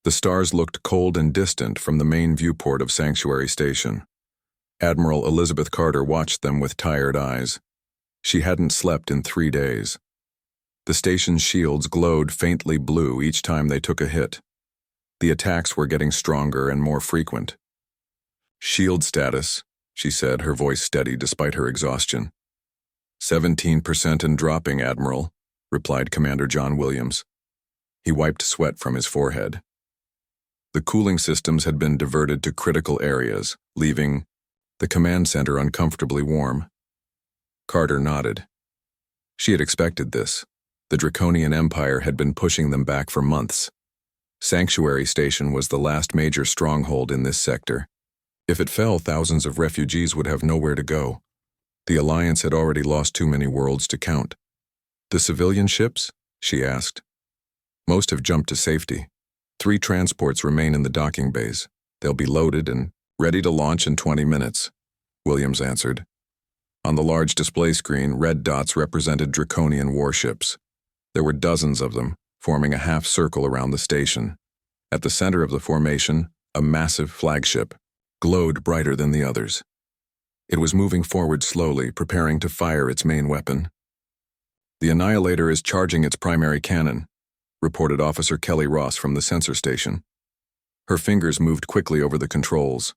The stars looked cold and distant from the main viewport of Sanctuary Station. Admiral Elizabeth Carter watched them with tired eyes. She hadn't slept in 3 days. The station's shields glowed faintly blue each time they took a hit. The attacks were getting stronger and more frequent. "Shield status," she said, her voice steady despite her exhaustion. 17% and dropping, Admiral," replied Commander John Williams. He wiped sweat from his forehead. The cooling systems had been diverted to critical areas, leaving the command center uncomfortably warm. Carter nodded. She had expected this. The Draconian Empire had been pushing them back for months. Sanctuary Station was the last major stronghold in this sector. If it fell, thousands of refugees would have nowhere to go. The Alliance had already lost too many worlds to count. "The civilian ships?" she asked. "Most have jumped to safety. 3 transports remain in the docking bays. They'll be loaded and ready to launch in 20 minutes, Williams answered. On the large display screen, red dots represented Draconian warships. There were dozens of them, forming a half circle around the station. At the center of the formation, a massive flagship glowed brighter than the others. It was moving forward slowly, preparing to fire its main weapon. "The Annihilator is charging its primary cannon," reported Officer Kelly Ross from the sensor station. Her fingers moved quickly over the controls.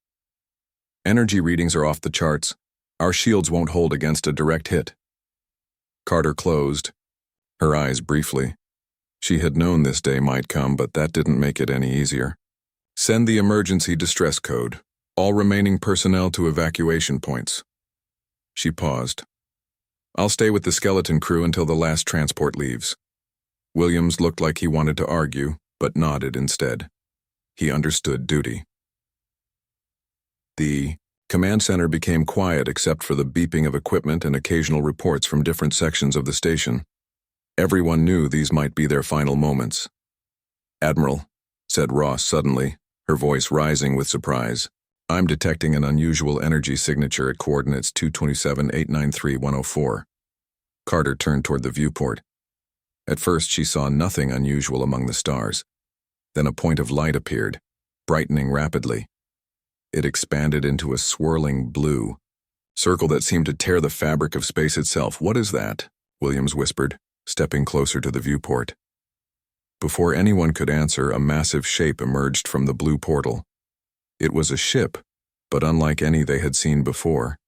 "Energy readings are off the charts. Our shields won't hold against a direct hit." Carter closed, her eyes briefly. She had known this day might come, but that didn't make it any easier. "Send the emergency distress code. All remaining personnel to evacuation points." She paused. "I'll stay with the skeleton crew until the last transport leaves." Williams looked like he wanted to argue, but nodded instead. He understood duty. The command center became quiet except for the beeping of equipment and occasional reports from different sections of the station. Everyone knew these might be their final moments. "Admiral," said Ross suddenly, her voice rising with surprise, "I'm detecting an unusual energy signature at coordinates 227-893-104. Carter turned toward the viewport. At first she saw nothing unusual among the stars. Then a point of light appeared, brightening rapidly. It expanded into a swirling blue circle that seemed to tear the fabric of space itself. "What is that?" Williams whispered, stepping closer to the viewport. Before anyone could answer, a massive shape emerged from the blue portal. It was a ship, but unlike any they had seen before.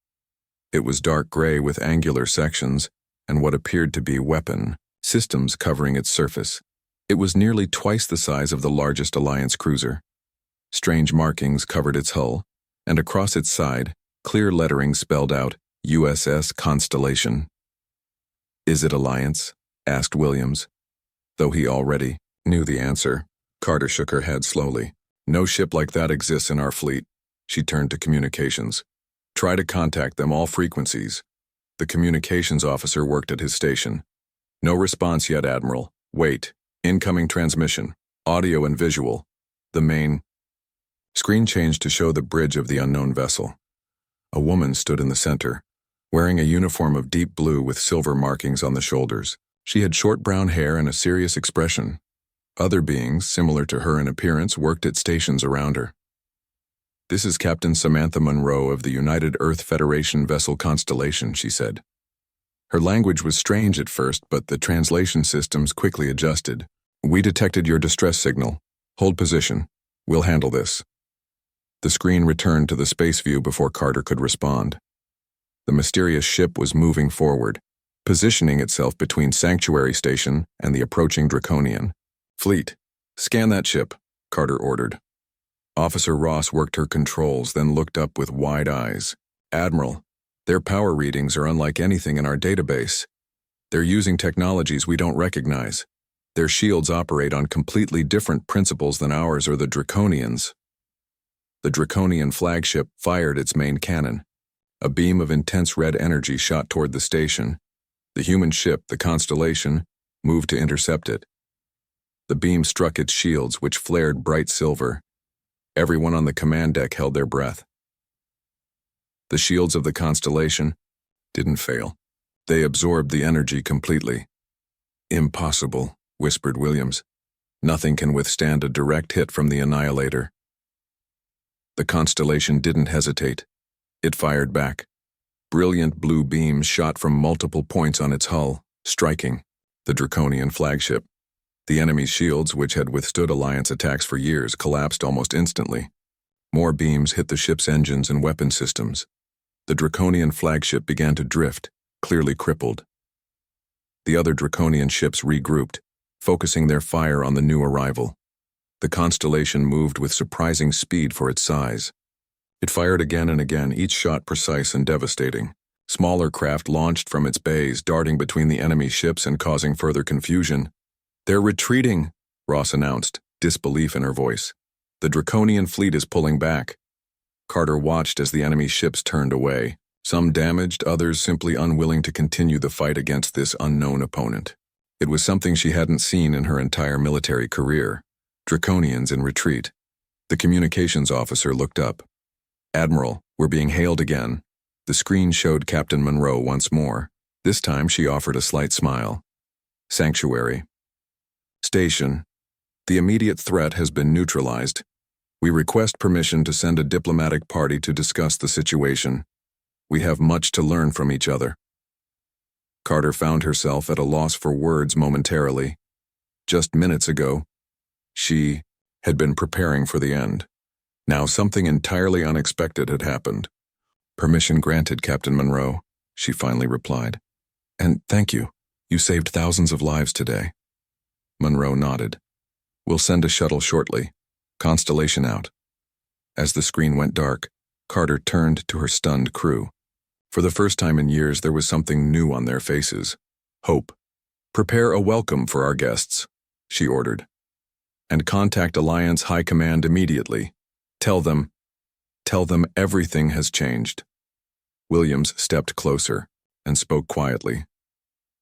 It was dark gray with angular sections and what appeared to be weapon systems covering its surface. It was nearly twice the size of the largest Alliance cruiser. Strange markings covered its hull, and across its side, clear lettering spelled out USS Constellation. "Is it Alliance?" asked Williams. Though he already knew the answer, Carter shook her head slowly. "No ship like that exists in our fleet." She turned to communications. "Try to contact them, all frequencies." The communications officer worked at his station. "No response yet, Admiral. Wait. Incoming transmission. Audio and visual." The main screen changed to show the bridge of the unknown vessel. A woman stood in the center, wearing a uniform of deep blue with silver markings on the shoulders. She had short brown hair and a serious expression. Other beings, similar to her in appearance, worked at stations around her. "This is Captain Samantha Monroe of the United Earth Federation vessel Constellation," she said. Her language was strange at first, but the translation systems quickly adjusted. "We detected your distress signal. Hold position. We'll handle this." The screen returned to the space view before Carter could respond. The mysterious ship was moving forward, positioning itself between Sanctuary Station and the approaching Draconian fleet. "Scan that ship," Carter ordered. Officer Ross worked her controls, then looked up with wide eyes. "Admiral, their power readings are unlike anything in our database. They're using technologies we don't recognize. Their shields operate on completely different principles than ours or the Draconians." The Draconian flagship fired its main cannon. A beam of intense red energy shot toward the station. The human ship, the Constellation, moved to intercept it. The beam struck its shields, which flared bright silver. Everyone on the command deck held their breath. The shields of the Constellation didn't fail. They absorbed the energy completely. "Impossible," whispered Williams. Nothing can withstand a direct hit from the Annihilator. The constellation didn't hesitate. It fired back. Brilliant blue beams shot from multiple points on its hull, striking the Draconian flagship. The enemy's shields, which had withstood Alliance attacks for years, collapsed almost instantly. More beams hit the ship's engines and weapon systems. The Draconian flagship began to drift, clearly crippled. The other Draconian ships regrouped, focusing their fire on the new arrival. The constellation moved with surprising speed for its size. It fired again and again, each shot precise and devastating. Smaller craft launched from its bays, darting between the enemy ships and causing further confusion. "They're retreating," Ross announced, disbelief in her voice. "The Draconian fleet is pulling back." Carter watched as the enemy ships turned away, some damaged, others simply unwilling to continue the fight against this unknown opponent. It was something she hadn't seen in her entire military career. Draconians in retreat. The communications officer looked up. "Admiral, we're being hailed again." The screen showed Captain Monroe once more. This time she offered a slight smile. "Sanctuary. Station. The immediate threat has been neutralized. We request permission to send a diplomatic party to discuss the situation. We have much to learn from each other." Carter found herself at a loss for words momentarily. Just minutes ago, she had been preparing for the end. Now something entirely unexpected had happened. "Permission granted, Captain Monroe," she finally replied. "And thank you. You saved thousands of lives today." Monroe nodded. "We'll send a shuttle shortly. Constellation out." As the screen went dark, Carter turned to her stunned crew. For the first time in years, there was something new on their faces. Hope. "Prepare a welcome for our guests," she ordered. "And contact Alliance High Command immediately. Tell them everything has changed." Williams stepped closer and spoke quietly.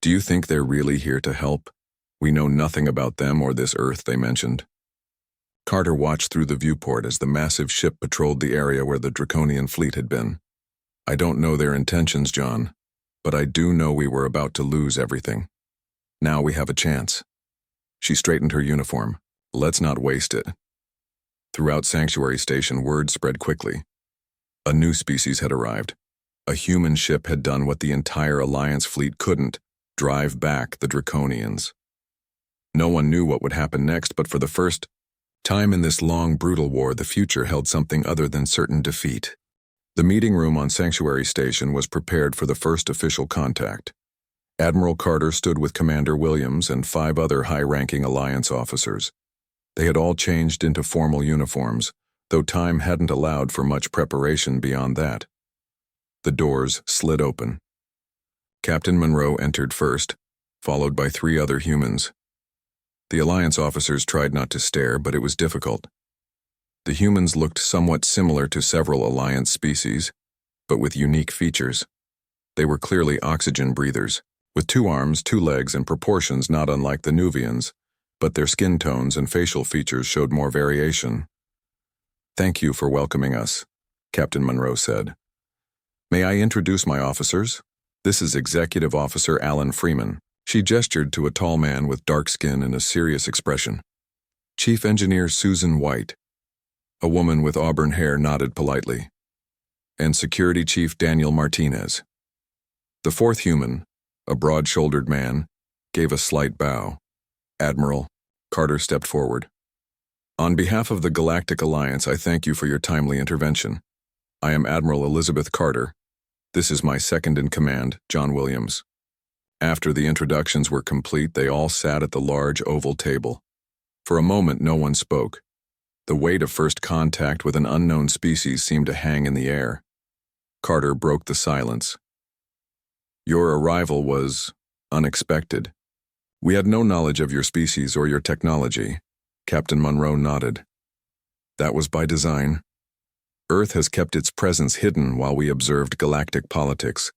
"Do you think they're really here to help? We know nothing about them or this Earth they mentioned." Carter watched through the viewport as the massive ship patrolled the area where the Draconian fleet had been. "I don't know their intentions, John, but I do know we were about to lose everything. Now we have a chance." She straightened her uniform. "Let's not waste it." Throughout Sanctuary Station, word spread quickly. A new species had arrived. A human ship had done what the entire Alliance fleet couldn't: drive back the Draconians. No one knew what would happen next, but for the first time in this long, brutal war, the future held something other than certain defeat. The meeting room on Sanctuary Station was prepared for the first official contact. Admiral Carter stood with Commander Williams and 5 other high-ranking Alliance officers. They had all changed into formal uniforms, though time hadn't allowed for much preparation beyond that. The doors slid open. Captain Monroe entered first, followed by 3 other humans. The Alliance officers tried not to stare, but it was difficult. The humans looked somewhat similar to several Alliance species, but with unique features. They were clearly oxygen breathers, with 2 arms, 2 legs, and proportions not unlike the Nuvians, but their skin tones and facial features showed more variation. "Thank you for welcoming us," Captain Monroe said. "May I introduce my officers? This is Executive Officer Alan Freeman." She gestured to a tall man with dark skin and a serious expression. "Chief Engineer Susan White." A woman with auburn hair nodded politely. "And Security Chief Daniel Martinez." The 4th human, a broad-shouldered man, gave a slight bow. "Admiral." Carter stepped forward. "On behalf of the Galactic Alliance, I thank you for your timely intervention. I am Admiral Elizabeth Carter. This is my second-in-command, John Williams." After the introductions were complete, they all sat at the large oval table. For a moment, no one spoke. The weight of first contact with an unknown species seemed to hang in the air. Carter broke the silence. "Your arrival was unexpected. We had no knowledge of your species or your technology." Captain Monroe nodded. "That was by design. Earth has kept its presence hidden while we observed galactic politics.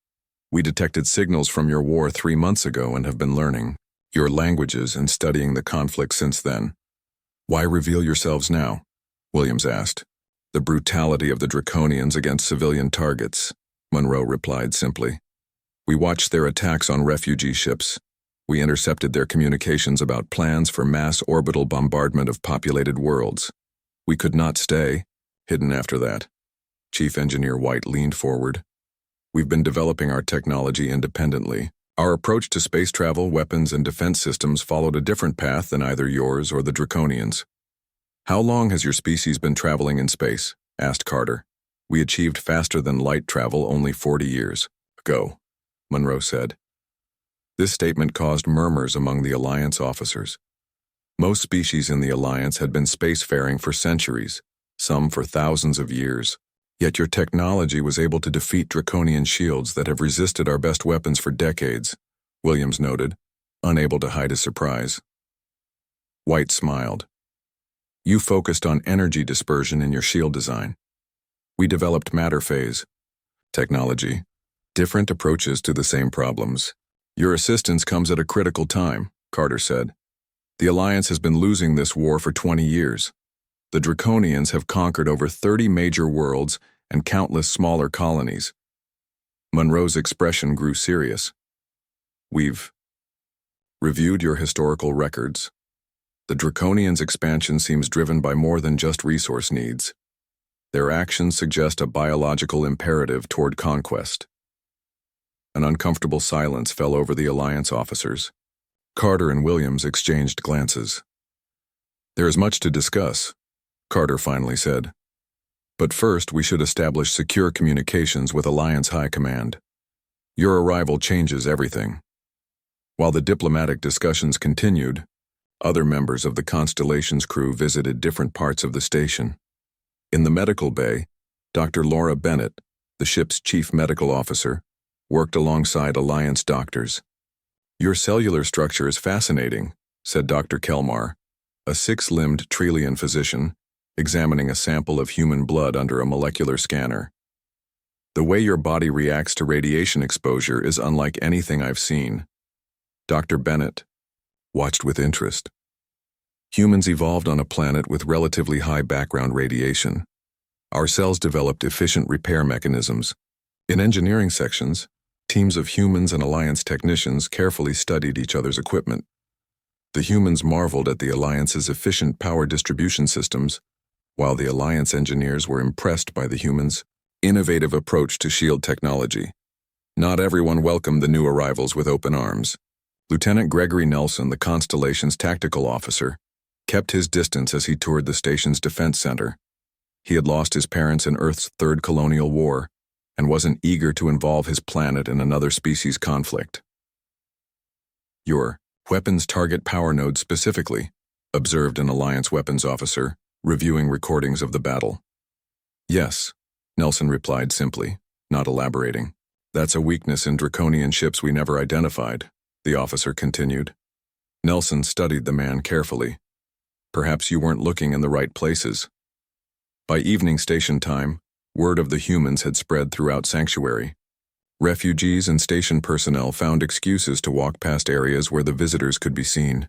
We detected signals from your war 3 months ago and have been learning your languages and studying the conflict since then." "Why reveal yourselves now?" Williams asked. "The brutality of the Draconians against civilian targets," Monroe replied simply. "We watched their attacks on refugee ships. We intercepted their communications about plans for mass orbital bombardment of populated worlds. We could not stay hidden after that. Chief Engineer White leaned forward. We've been developing our technology independently. Our approach to space travel, weapons, and defense systems followed a different path than either yours or the Draconians. How long has your species been traveling in space? Asked Carter. We achieved faster-than-light travel only 40 years ago, Monroe said. This statement caused murmurs among the Alliance officers. Most species in the Alliance had been spacefaring for centuries, some for thousands of years. Yet your technology was able to defeat draconian shields that have resisted our best weapons for decades, Williams noted, unable to hide his surprise. White smiled. You focused on energy dispersion in your shield design. We developed matter phase technology, different approaches to the same problems. Your assistance comes at a critical time, Carter said. The Alliance has been losing this war for 20 years. The Draconians have conquered over 30 major worlds and countless smaller colonies. Monroe's expression grew serious. We've reviewed your historical records. The Draconians' expansion seems driven by more than just resource needs. Their actions suggest a biological imperative toward conquest. An uncomfortable silence fell over the Alliance officers. Carter and Williams exchanged glances. There is much to discuss, Carter finally said. But first, we should establish secure communications with Alliance High Command. Your arrival changes everything. While the diplomatic discussions continued, other members of the Constellation's crew visited different parts of the station. In the medical bay, Dr. Laura Bennett, the ship's chief medical officer, worked alongside Alliance doctors. Your cellular structure is fascinating, said Dr. Kelmar, a six-limbed Trelian physician, examining a sample of human blood under a molecular scanner. The way your body reacts to radiation exposure is unlike anything I've seen. Dr. Bennett watched with interest. Humans evolved on a planet with relatively high background radiation. Our cells developed efficient repair mechanisms. In engineering sections, teams of humans and Alliance technicians carefully studied each other's equipment. The humans marveled at the Alliance's efficient power distribution systems, while the Alliance engineers were impressed by the humans' innovative approach to shield technology. Not everyone welcomed the new arrivals with open arms. Lieutenant Gregory Nelson, the Constellation's tactical officer, kept his distance as he toured the station's defense center. He had lost his parents in Earth's third colonial war and wasn't eager to involve his planet in another species conflict. Your weapons target power nodes specifically, observed an Alliance weapons officer, reviewing recordings of the battle. Yes, Nelson replied simply, not elaborating. That's a weakness in Draconian ships we never identified, the officer continued. Nelson studied the man carefully. Perhaps you weren't looking in the right places. By evening station time, word of the humans had spread throughout Sanctuary. Refugees and station personnel found excuses to walk past areas where the visitors could be seen.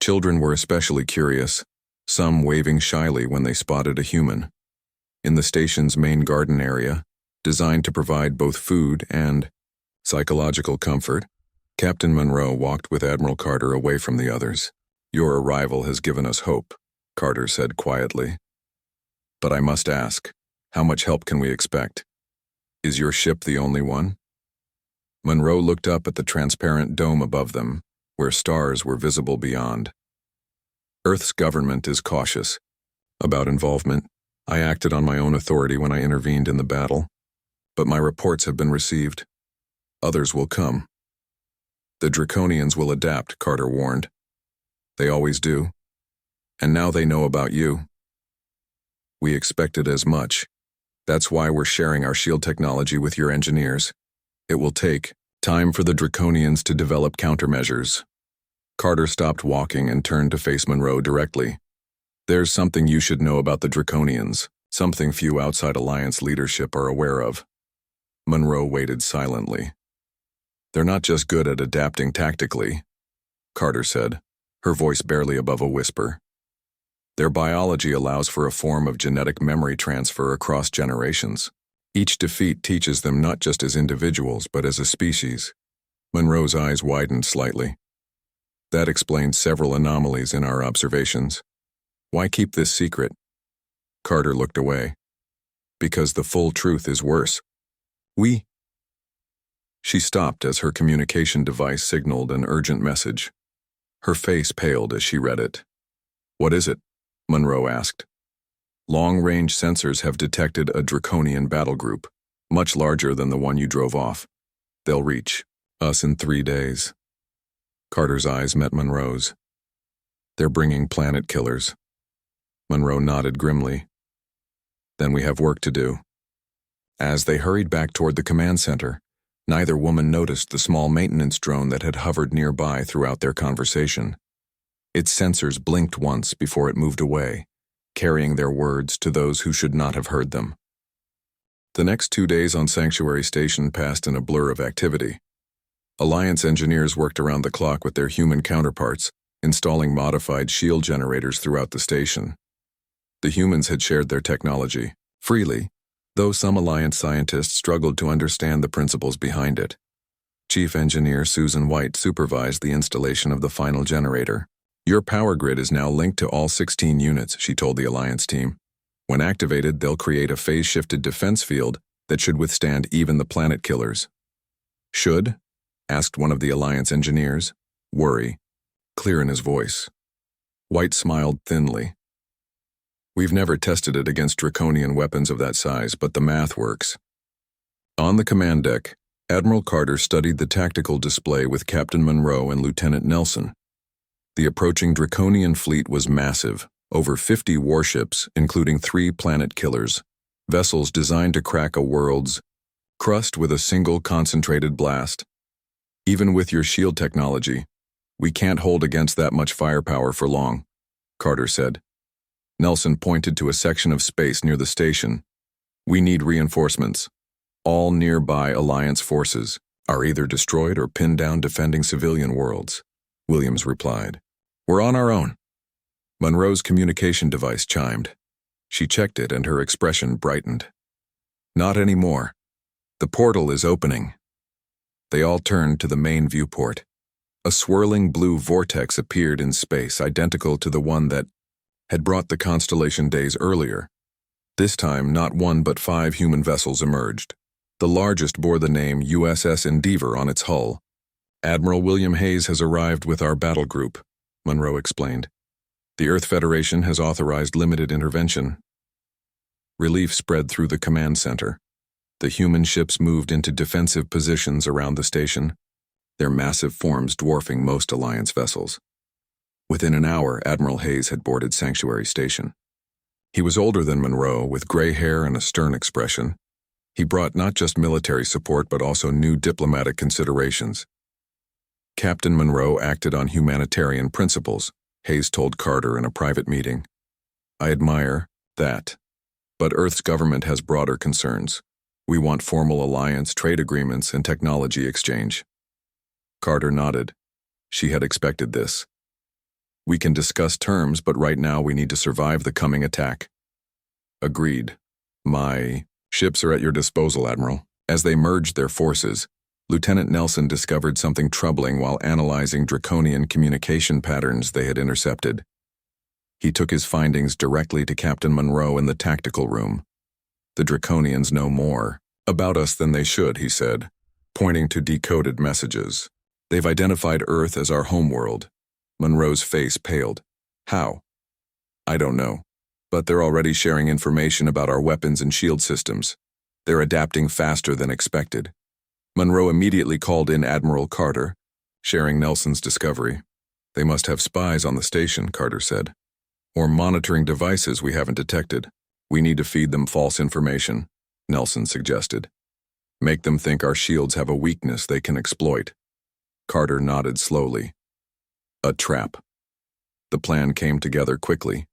Children were especially curious, some waving shyly when they spotted a human. In the station's main garden area, designed to provide both food and psychological comfort, Captain Monroe walked with Admiral Carter away from the others. Your arrival has given us hope, Carter said quietly. But I must ask, how much help can we expect? Is your ship the only one? Monroe looked up at the transparent dome above them, where stars were visible beyond. Earth's government is cautious about involvement. I acted on my own authority when I intervened in the battle, but my reports have been received. Others will come. The Draconians will adapt, Carter warned. They always do. And now they know about you. We expected as much. That's why we're sharing our shield technology with your engineers. It will take time for the Draconians to develop countermeasures. Carter stopped walking and turned to face Monroe directly. There's something you should know about the Draconians, something few outside Alliance leadership are aware of. Monroe waited silently. They're not just good at adapting tactically, Carter said, her voice barely above a whisper. Their biology allows for a form of genetic memory transfer across generations. Each defeat teaches them not just as individuals, but as a species. Monroe's eyes widened slightly. That explains several anomalies in our observations. Why keep this secret? Carter looked away. Because the full truth is worse. She stopped as her communication device signaled an urgent message. Her face paled as she read it. What is it? Monroe asked. Long-range sensors have detected a draconian battle group, much larger than the one you drove off. They'll reach us in 3 days. Carter's eyes met Monroe's. They're bringing planet killers. Monroe nodded grimly. Then we have work to do. As they hurried back toward the command center, neither woman noticed the small maintenance drone that had hovered nearby throughout their conversation. Its sensors blinked once before it moved away, carrying their words to those who should not have heard them. The next 2 days on Sanctuary Station passed in a blur of activity. Alliance engineers worked around the clock with their human counterparts, installing modified shield generators throughout the station. The humans had shared their technology, freely, though some Alliance scientists struggled to understand the principles behind it. Chief Engineer Susan White supervised the installation of the final generator. Your power grid is now linked to all 16 units, she told the Alliance team. When activated, they'll create a phase-shifted defense field that should withstand even the planet killers. Should? Asked one of the Alliance engineers. Worry, clear in his voice. White smiled thinly. We've never tested it against draconian weapons of that size, but the math works. On the command deck, Admiral Carter studied the tactical display with Captain Monroe and Lieutenant Nelson. The approaching draconian fleet was massive, over 50 warships, including 3 planet killers, vessels designed to crack a world's crust with a single concentrated blast. Even with your shield technology, we can't hold against that much firepower for long, Carter said. Nelson pointed to a section of space near the station. We need reinforcements. All nearby Alliance forces are either destroyed or pinned down defending civilian worlds, Williams replied. We're on our own. Monroe's communication device chimed. She checked it and her expression brightened. Not anymore. The portal is opening. They all turned to the main viewport. A swirling blue vortex appeared in space, identical to the one that had brought the constellation days earlier. This time, not 1 but 5 human vessels emerged. The largest bore the name USS Endeavor on its hull. Admiral William Hayes has arrived with our battle group, Monroe explained. The Earth Federation has authorized limited intervention. Relief spread through the command center. The human ships moved into defensive positions around the station, their massive forms dwarfing most Alliance vessels. Within an hour, Admiral Hayes had boarded Sanctuary Station. He was older than Monroe, with gray hair and a stern expression. He brought not just military support but also new diplomatic considerations. Captain Monroe acted on humanitarian principles, Hayes told Carter in a private meeting. I admire that. But Earth's government has broader concerns. We want formal alliance, trade agreements, and technology exchange. Carter nodded. She had expected this. We can discuss terms, but right now we need to survive the coming attack. Agreed. My ships are at your disposal, Admiral. As they merged their forces, Lieutenant Nelson discovered something troubling while analyzing draconian communication patterns they had intercepted. He took his findings directly to Captain Monroe in the tactical room. The Draconians know more about us than they should, he said, pointing to decoded messages. They've identified Earth as our homeworld. Monroe's face paled. How? I don't know. But they're already sharing information about our weapons and shield systems. They're adapting faster than expected. Monroe immediately called in Admiral Carter, sharing Nelson's discovery. They must have spies on the station, Carter said. Or monitoring devices we haven't detected. We need to feed them false information, Nelson suggested. Make them think our shields have a weakness they can exploit. Carter nodded slowly. A trap. The plan came together quickly.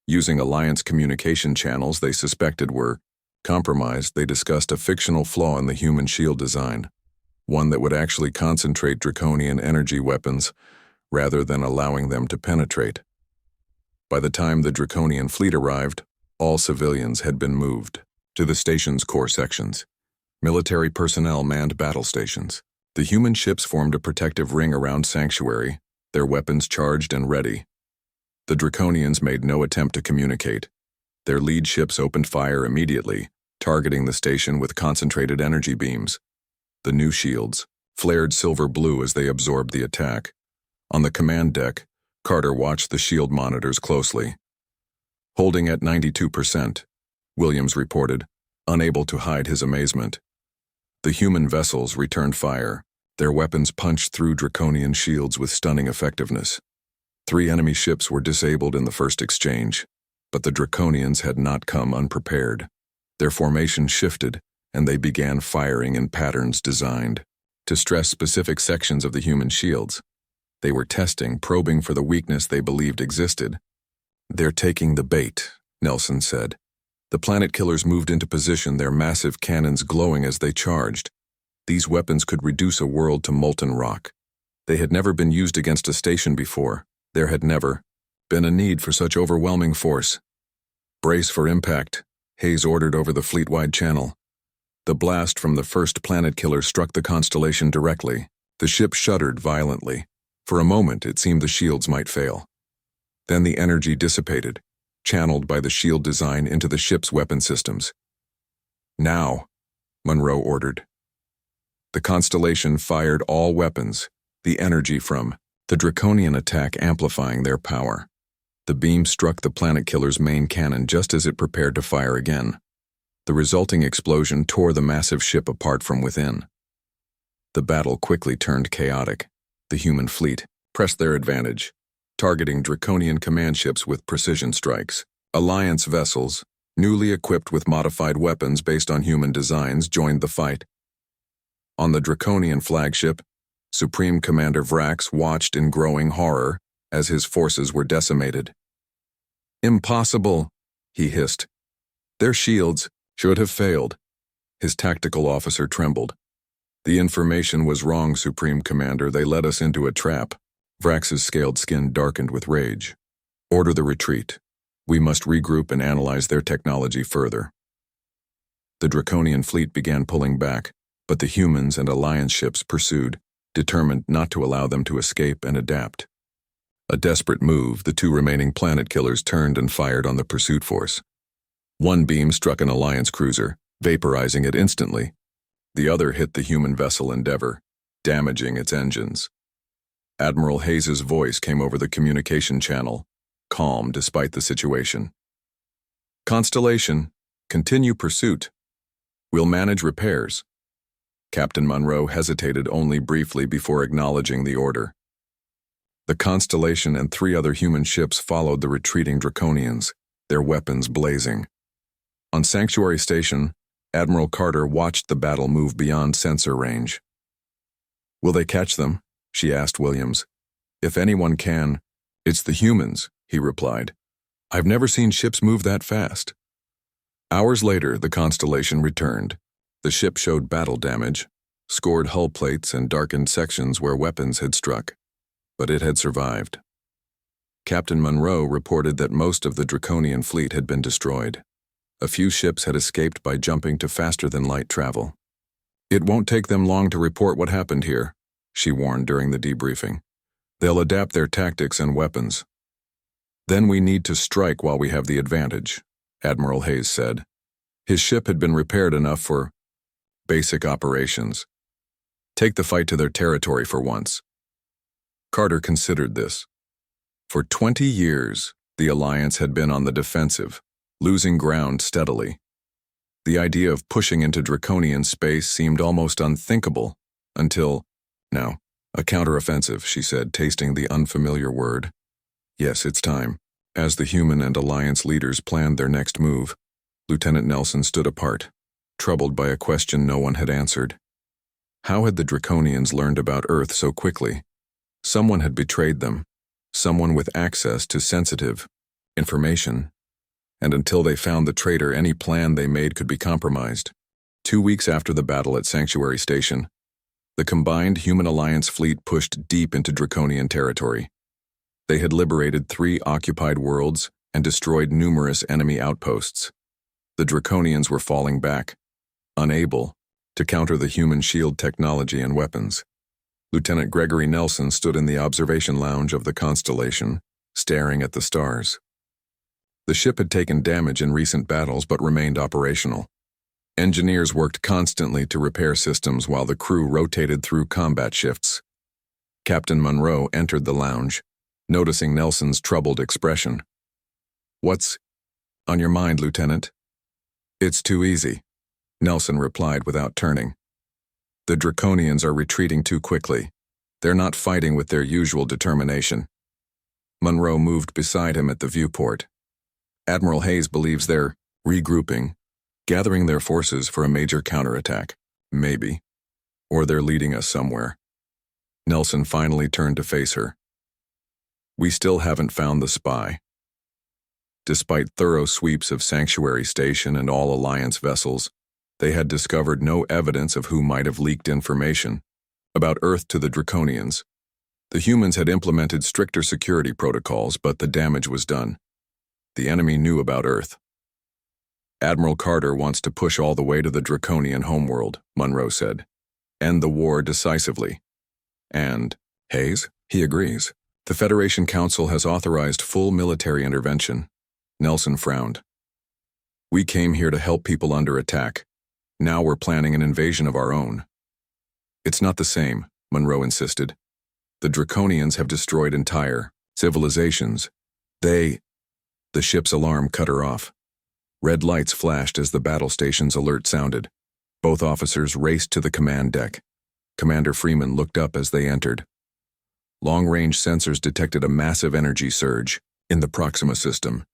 Using Alliance communication channels they suspected were compromised, they discussed a fictional flaw in the human shield design, one that would actually concentrate draconian energy weapons rather than allowing them to penetrate. By the time the draconian fleet arrived, all civilians had been moved to the station's core sections. Military personnel manned battle stations. The human ships formed a protective ring around Sanctuary, their weapons charged and ready. The Draconians made no attempt to communicate. Their lead ships opened fire immediately, targeting the station with concentrated energy beams. The new shields flared silver blue as they absorbed the attack. On the command deck, Carter watched the shield monitors closely. Holding at 92%, Williams reported, unable to hide his amazement. The human vessels returned fire. Their weapons punched through Draconian shields with stunning effectiveness. 3 enemy ships were disabled in the first exchange, but the Draconians had not come unprepared. Their formation shifted, and they began firing in patterns designed to stress specific sections of the human shields. They were testing, probing for the weakness they believed existed. "They're taking the bait," Nelson said. The planet killers moved into position, their massive cannons glowing as they charged. These weapons could reduce a world to molten rock. They had never been used against a station before. There had never been a need for such overwhelming force. "Brace for impact," Hayes ordered over the fleet-wide channel. The blast from the first planet killer struck the constellation directly. The ship shuddered violently. For a moment, it seemed the shields might fail. Then the energy dissipated, channeled by the shield design into the ship's weapon systems. "Now," Monroe ordered. The constellation fired all weapons, the energy from the Draconian attack amplifying their power. The beam struck the planet killer's main cannon just as it prepared to fire again. The resulting explosion tore the massive ship apart from within. The battle quickly turned chaotic. The human fleet pressed their advantage, targeting Draconian command ships with precision strikes. Alliance vessels, newly equipped with modified weapons based on human designs, joined the fight. On the Draconian flagship, Supreme Commander Vrax watched in growing horror as his forces were decimated. "Impossible," he hissed. "Their shields should have failed." His tactical officer trembled. "The information was wrong, Supreme Commander. They led us into a trap." Vrax's scaled skin darkened with rage. "Order the retreat. We must regroup and analyze their technology further." The Draconian fleet began pulling back, but the humans and Alliance ships pursued, determined not to allow them to escape and adapt. A desperate move, the 2 remaining planet killers turned and fired on the pursuit force. One beam struck an Alliance cruiser, vaporizing it instantly. The other hit the human vessel Endeavour, damaging its engines. Admiral Hayes's voice came over the communication channel, calm despite the situation. "Constellation, continue pursuit. We'll manage repairs." Captain Monroe hesitated only briefly before acknowledging the order. The Constellation and 3 other human ships followed the retreating Draconians, their weapons blazing. On Sanctuary Station, Admiral Carter watched the battle move beyond sensor range. "Will they catch them?" she asked Williams. "If anyone can, it's the humans," he replied. "I've never seen ships move that fast." Hours later, the Constellation returned. The ship showed battle damage, scored hull plates and darkened sections where weapons had struck, but it had survived. Captain Monroe reported that most of the Draconian fleet had been destroyed. A few ships had escaped by jumping to faster-than-light travel. "It won't take them long to report what happened here," she warned during the debriefing. "They'll adapt their tactics and weapons." "Then we need to strike while we have the advantage," Admiral Hayes said. His ship had been repaired enough for basic operations. "Take the fight to their territory for once." Carter considered this. For 20 years, the Alliance had been on the defensive, losing ground steadily. The idea of pushing into Draconian space seemed almost unthinkable, until, now, a counteroffensive, she said, tasting the unfamiliar word. "Yes, it's time." As the human and Alliance leaders planned their next move, Lieutenant Nelson stood apart, troubled by a question no one had answered. How had the Draconians learned about Earth so quickly? Someone had betrayed them, someone with access to sensitive information, and until they found the traitor, any plan they made could be compromised. 2 weeks after the battle at Sanctuary Station, the combined Human Alliance fleet pushed deep into Draconian territory. They had liberated 3 occupied worlds and destroyed numerous enemy outposts. The Draconians were falling back, unable to counter the human shield technology and weapons. Lieutenant Gregory Nelson stood in the observation lounge of the Constellation, staring at the stars. The ship had taken damage in recent battles but remained operational. Engineers worked constantly to repair systems while the crew rotated through combat shifts. Captain Monroe entered the lounge, noticing Nelson's troubled expression. "What's on your mind, Lieutenant?" "It's too easy," Nelson replied without turning. "The Draconians are retreating too quickly. They're not fighting with their usual determination." Monroe moved beside him at the viewport. "Admiral Hayes believes they're regrouping, gathering their forces for a major counterattack. Maybe. Or they're leading us somewhere." Nelson finally turned to face her. "We still haven't found the spy." Despite thorough sweeps of Sanctuary Station and all Alliance vessels, they had discovered no evidence of who might have leaked information about Earth to the Draconians. The humans had implemented stricter security protocols, but the damage was done. The enemy knew about Earth. "Admiral Carter wants to push all the way to the Draconian homeworld," Monroe said. "End the war decisively." "And Hayes?" "He agrees. The Federation Council has authorized full military intervention." Nelson frowned. "We came here to help people under attack. Now we're planning an invasion of our own." "It's not the same," Monroe insisted. "The Draconians have destroyed entire civilizations. The ship's alarm cut her off. Red lights flashed as the battle station's alert sounded. Both officers raced to the command deck. Commander Freeman looked up as they entered. Long-range sensors detected a massive energy surge in the Proxima system.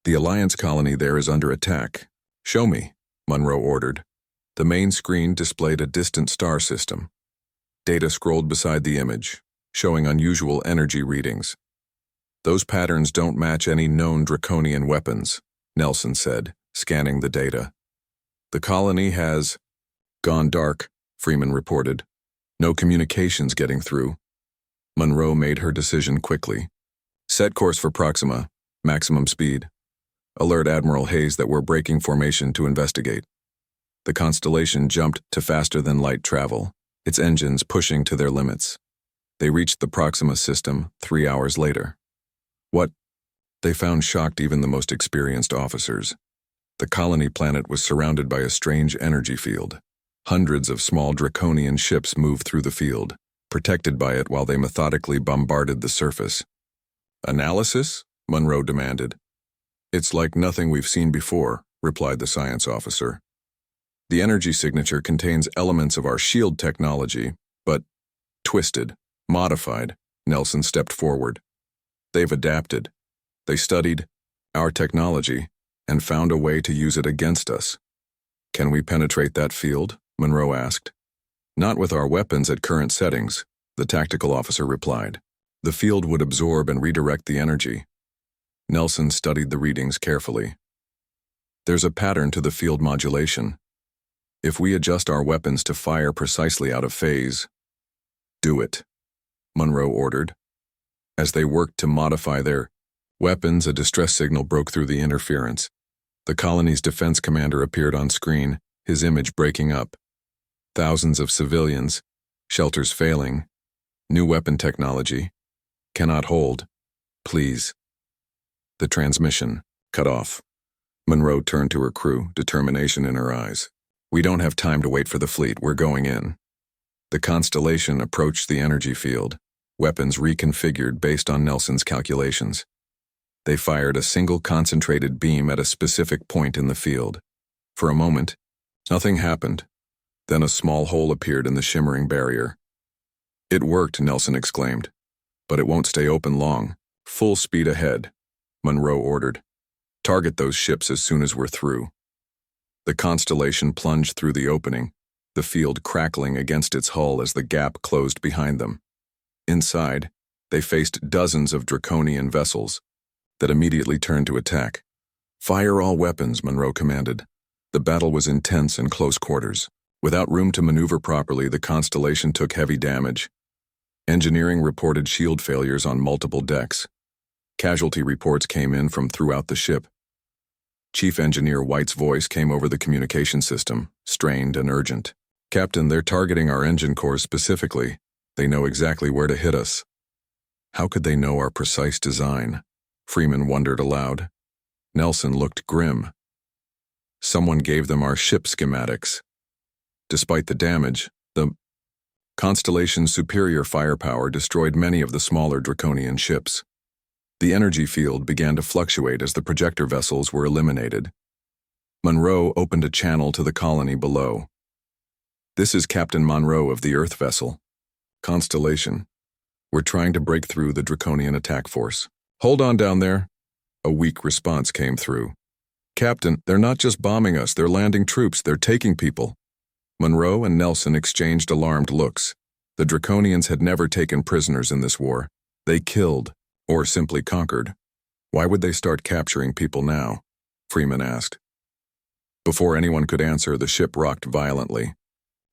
"The Alliance colony there is under attack." "Show me," Monroe ordered. The main screen displayed a distant star system. Data scrolled beside the image, showing unusual energy readings. "Those patterns don't match any known Draconian weapons," Nelson said, scanning the data. "The colony has gone dark," Freeman reported. "No communications getting through." Monroe made her decision quickly. "Set course for Proxima, maximum speed. Alert Admiral Hayes that we're breaking formation to investigate." The Constellation jumped to faster-than-light travel, its engines pushing to their limits. They reached the Proxima system 3 hours later. "What?" They found shocked even the most experienced officers. The colony planet was surrounded by a strange energy field. Hundreds of small Draconian ships moved through the field, protected by it while they methodically bombarded the surface. "Analysis?" Monroe demanded. "It's like nothing we've seen before," replied the science officer. "The energy signature contains elements of our shield technology, but twisted, modified." Nelson stepped forward. "They've adapted. They studied our technology and found a way to use it against us." "Can we penetrate that field?" Monroe asked. "Not with our weapons at current settings," the tactical officer replied. "The field would absorb and redirect the energy." Nelson studied the readings carefully. "There's a pattern to the field modulation. If we adjust our weapons to fire precisely out of phase—" "Do it," Monroe ordered. As they worked to modify their weapons, a distress signal broke through the interference. The colony's defense commander appeared on screen, his image breaking up. "Thousands of civilians, shelters failing, new weapon technology, cannot hold, please." The transmission cut off. Monroe turned to her crew, determination in her eyes. "We don't have time to wait for the fleet, we're going in." The Constellation approached the energy field, weapons reconfigured based on Nelson's calculations. They fired a single concentrated beam at a specific point in the field. For a moment, nothing happened. Then a small hole appeared in the shimmering barrier. "It worked," Nelson exclaimed. "But it won't stay open long. Full speed ahead," Monroe ordered. "Target those ships as soon as we're through." The Constellation plunged through the opening, the field crackling against its hull as the gap closed behind them. Inside, they faced dozens of Draconian vessels that immediately turned to attack. "Fire all weapons," Monroe commanded. The battle was intense in close quarters. Without room to maneuver properly, the Constellation took heavy damage. Engineering reported shield failures on multiple decks. Casualty reports came in from throughout the ship. Chief Engineer White's voice came over the communication system, strained and urgent. "Captain, they're targeting our engine cores specifically. They know exactly where to hit us. How could they know our precise design? Freeman wondered aloud. Nelson looked grim. Someone gave them our ship schematics. Despite the damage, the Constellation's superior firepower destroyed many of the smaller Draconian ships. The energy field began to fluctuate as the projector vessels were eliminated. Monroe opened a channel to the colony below. "This is Captain Monroe of the Earth vessel. Constellation. We're trying to break through the Draconian attack force." "Hold on down there." A weak response came through. "Captain, they're not just bombing us, they're landing troops, they're taking people." Monroe and Nelson exchanged alarmed looks. The Draconians had never taken prisoners in this war. They killed, or simply conquered. Why would they start capturing people now? Freeman asked. Before anyone could answer, the ship rocked violently.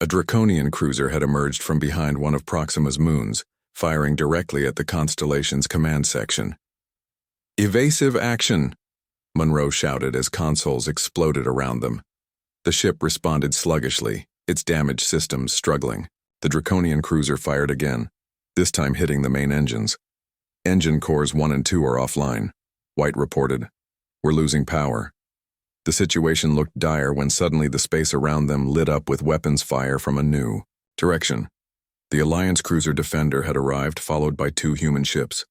A Draconian cruiser had emerged from behind one of Proxima's moons, firing directly at the Constellation's command section. "Evasive action!" Monroe shouted as consoles exploded around them. The ship responded sluggishly, its damaged systems struggling. The Draconian cruiser fired again, this time hitting the main engines. "Engine cores 1 and 2 are offline," White reported. "We're losing power." The situation looked dire when suddenly the space around them lit up with weapons fire from a new direction. The Alliance cruiser Defender had arrived, followed by 2 human ships.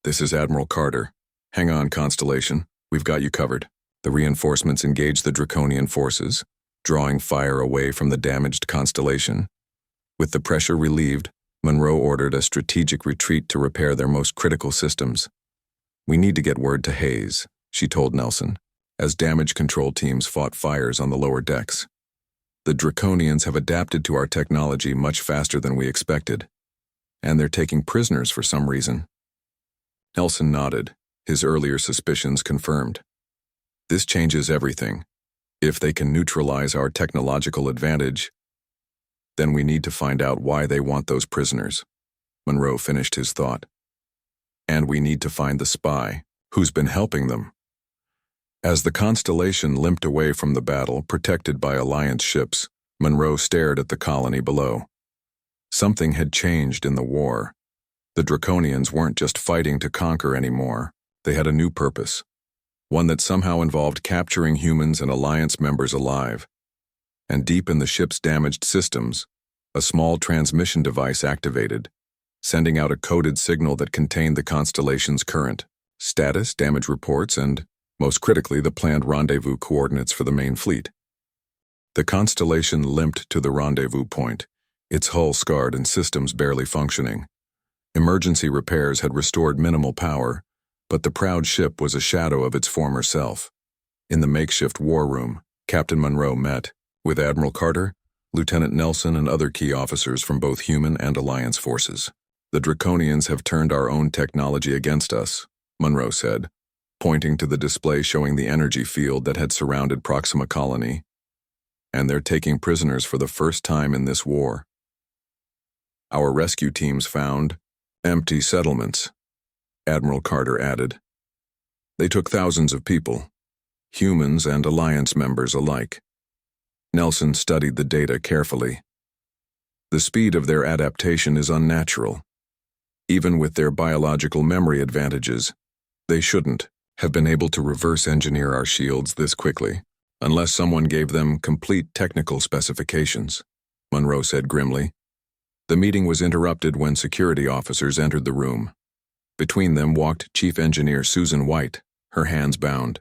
"This is Admiral Carter. Hang on, Constellation. We've got you covered." The reinforcements engaged the Draconian forces, drawing fire away from the damaged Constellation. With the pressure relieved, Monroe ordered a strategic retreat to repair their most critical systems. "We need to get word to Hayes," she told Nelson, as damage control teams fought fires on the lower decks. "The Draconians have adapted to our technology much faster than we expected, and they're taking prisoners for some reason." Nelson nodded, his earlier suspicions confirmed. "This changes everything. If they can neutralize our technological advantage, then we need to find out why they want those prisoners." Monroe finished his thought. "And we need to find the spy who's been helping them." As the Constellation limped away from the battle, protected by Alliance ships, Monroe stared at the colony below. Something had changed in the war. The Draconians weren't just fighting to conquer anymore. They had a new purpose, one that somehow involved capturing humans and Alliance members alive. And deep in the ship's damaged systems, a small transmission device activated, sending out a coded signal that contained the Constellation's current status, damage reports, and, most critically, the planned rendezvous coordinates for the main fleet. The Constellation limped to the rendezvous point, its hull scarred and systems barely functioning. Emergency repairs had restored minimal power, but the proud ship was a shadow of its former self. In the makeshift war room, Captain Monroe met with Admiral Carter, Lieutenant Nelson, and other key officers from both human and Alliance forces. "The Draconians have turned our own technology against us," Monroe said, pointing to the display showing the energy field that had surrounded Proxima Colony. "And they're taking prisoners for the first time in this war. Our rescue teams found empty settlements," Admiral Carter added. "They took thousands of people, humans and Alliance members alike." Nelson studied the data carefully. "The speed of their adaptation is unnatural. Even with their biological memory advantages, they shouldn't have been able to reverse engineer our shields this quickly, unless someone gave them complete technical specifications," Monroe said grimly. The meeting was interrupted when security officers entered the room. Between them walked Chief Engineer Susan White, her hands bound.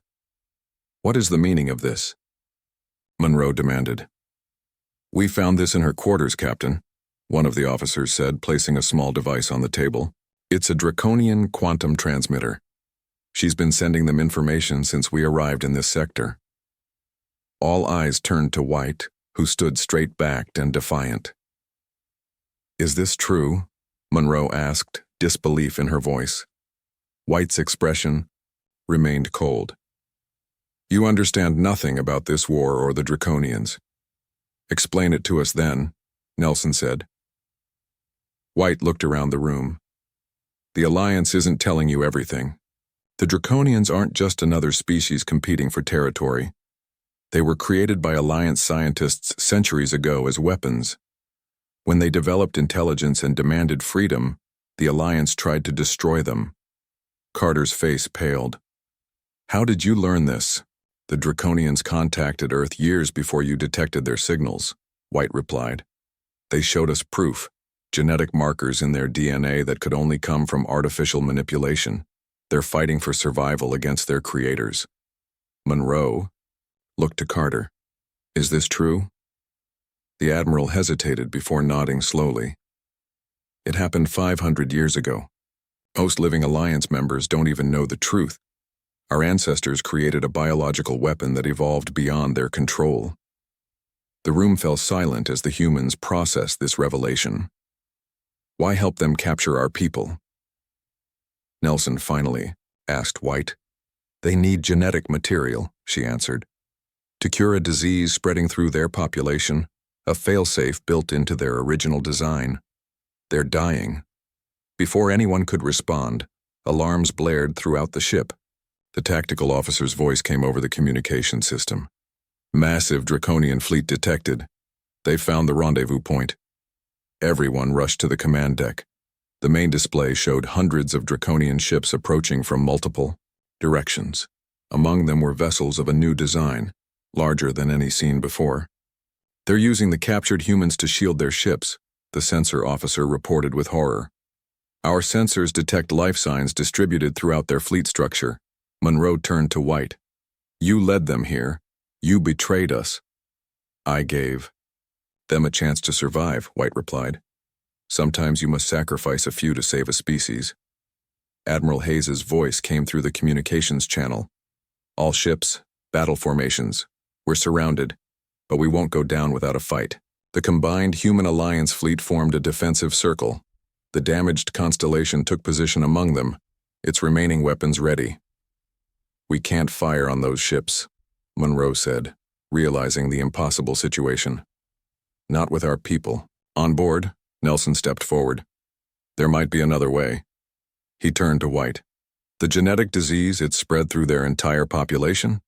"What is the meaning of this?" Monroe demanded. "We found this in her quarters, Captain," one of the officers said, placing a small device on the table. "It's a Draconian quantum transmitter. She's been sending them information since we arrived in this sector." All eyes turned to White, who stood straight-backed and defiant. "Is this true?" Monroe asked, disbelief in her voice. White's expression remained cold. "You understand nothing about this war or the Draconians. Explain it to us then," Nelson said. White looked around the room. "The Alliance isn't telling you everything. The Draconians aren't just another species competing for territory. They were created by Alliance scientists centuries ago as weapons. When they developed intelligence and demanded freedom, the Alliance tried to destroy them. Carter's face paled. How did you learn this? The Draconians contacted Earth years before you detected their signals, White replied. They showed us proof, genetic markers in their DNA that could only come from artificial manipulation. They're fighting for survival against their creators. Monroe looked to Carter. Is this true? The Admiral hesitated before nodding slowly. It happened 500 years ago. Most living Alliance members don't even know the truth. Our ancestors created a biological weapon that evolved beyond their control. The room fell silent as the humans processed this revelation. Why help them capture our people? Nelson finally asked White. They need genetic material, she answered. To cure a disease spreading through their population, a failsafe built into their original design. They're dying. Before anyone could respond, alarms blared throughout the ship. The tactical officer's voice came over the communication system. Massive Draconian fleet detected. They found the rendezvous point. Everyone rushed to the command deck. The main display showed hundreds of Draconian ships approaching from multiple directions. Among them were vessels of a new design, larger than any seen before. They're using the captured humans to shield their ships, the sensor officer reported with horror. Our sensors detect life signs distributed throughout their fleet structure. Monroe turned to White. You led them here. You betrayed us. I gave them a chance to survive, White replied. Sometimes you must sacrifice a few to save a species. Admiral Hayes's voice came through the communications channel. All ships, battle formations. We're surrounded, but we won't go down without a fight. The combined Human Alliance fleet formed a defensive circle. The damaged Constellation took position among them, its remaining weapons ready. We can't fire on those ships, Monroe said, realizing the impossible situation. Not with our people. On board, Nelson stepped forward. There might be another way. He turned to White. The genetic disease, it spread through their entire population?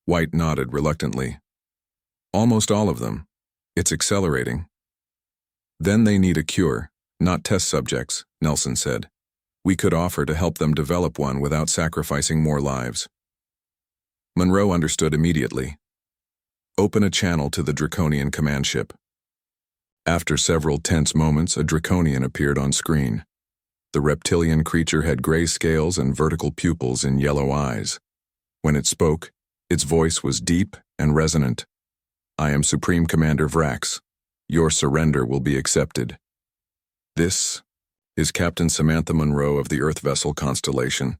White nodded reluctantly. Almost all of them. It's accelerating. Then they need a cure, not test subjects, Nelson said. We could offer to help them develop one without sacrificing more lives. Monroe understood immediately. Open a channel to the Draconian command ship. After several tense moments, a Draconian appeared on screen. The reptilian creature had gray scales and vertical pupils in yellow eyes. When it spoke, its voice was deep and resonant. I am Supreme Commander Vrax. Your surrender will be accepted. This is Captain Samantha Monroe of the Earth vessel Constellation.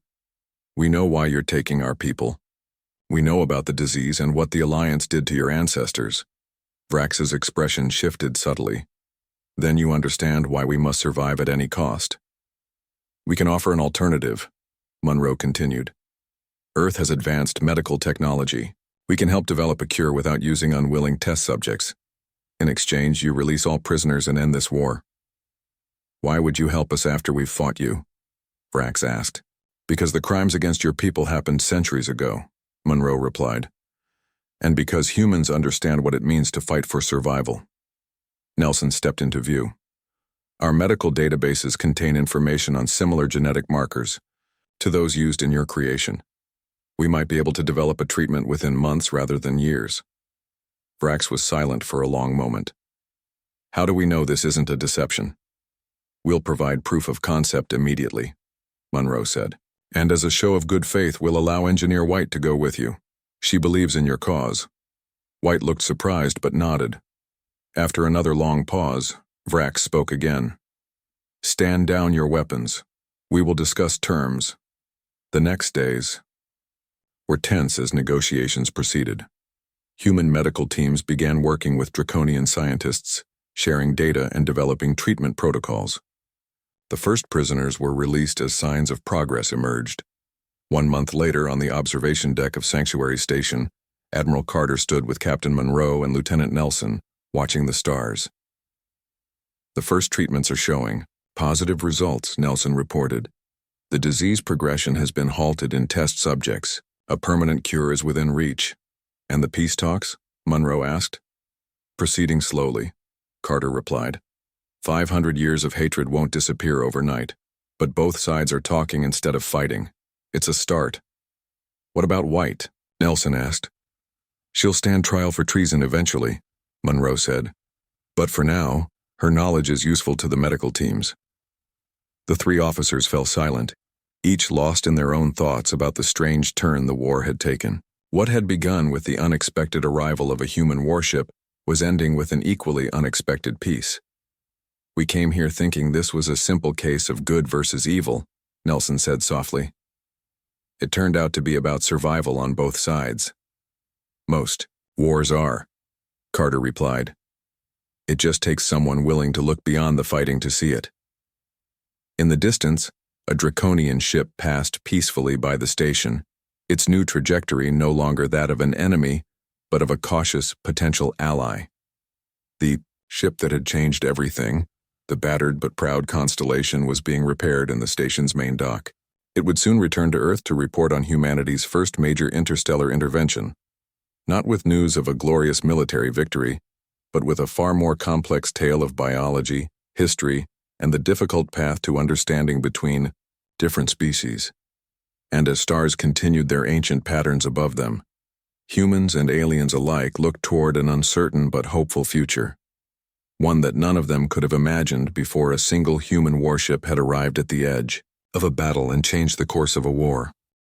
We know why you're taking our people. We know about the disease and what the Alliance did to your ancestors. Vrax's expression shifted subtly. Then you understand why we must survive at any cost. We can offer an alternative, Monroe continued. Earth has advanced medical technology. We can help develop a cure without using unwilling test subjects. In exchange, you release all prisoners and end this war. Why would you help us after we've fought you? Vrax asked. Because the crimes against your people happened centuries ago, Monroe replied. And because humans understand what it means to fight for survival. Nelson stepped into view. Our medical databases contain information on similar genetic markers to those used in your creation. We might be able to develop a treatment within months rather than years. Vrax was silent for a long moment. How do we know this isn't a deception? We'll provide proof of concept immediately, Monroe said. And as a show of good faith, we'll allow Engineer White to go with you. She believes in your cause. White looked surprised but nodded. After another long pause, Vrax spoke again. Stand down your weapons. We will discuss terms. The next days were tense as negotiations proceeded. Human medical teams began working with Draconian scientists, sharing data and developing treatment protocols. The first prisoners were released as signs of progress emerged. 1 month later, on the observation deck of Sanctuary Station, Admiral Carter stood with Captain Monroe and Lieutenant Nelson, watching the stars. The first treatments are showing positive results, Nelson reported. The disease progression has been halted in test subjects. A permanent cure is within reach. And the peace talks? Monroe asked. Proceeding slowly. Carter replied. 500 years of hatred won't disappear overnight, but both sides are talking instead of fighting. It's a start. What about White? Nelson asked. She'll stand trial for treason eventually, Monroe said. But for now, her knowledge is useful to the medical teams. The three officers fell silent, each lost in their own thoughts about the strange turn the war had taken. What had begun with the unexpected arrival of a human warship was ending with an equally unexpected peace. We came here thinking this was a simple case of good versus evil, Nelson said softly. It turned out to be about survival on both sides. Most wars are, Carter replied. It just takes someone willing to look beyond the fighting to see it. In the distance, a draconian ship passed peacefully by the station, its new trajectory no longer that of an enemy, but of a cautious potential ally. The ship that had changed everything, the battered but proud Constellation, was being repaired in the station's main dock. It would soon return to Earth to report on humanity's first major interstellar intervention, not with news of a glorious military victory, but with a far more complex tale of biology, history, and the difficult path to understanding between different species. And as stars continued their ancient patterns above them, humans and aliens alike looked toward an uncertain but hopeful future, one that none of them could have imagined before a single human warship had arrived at the edge of a battle and changed the course of a war.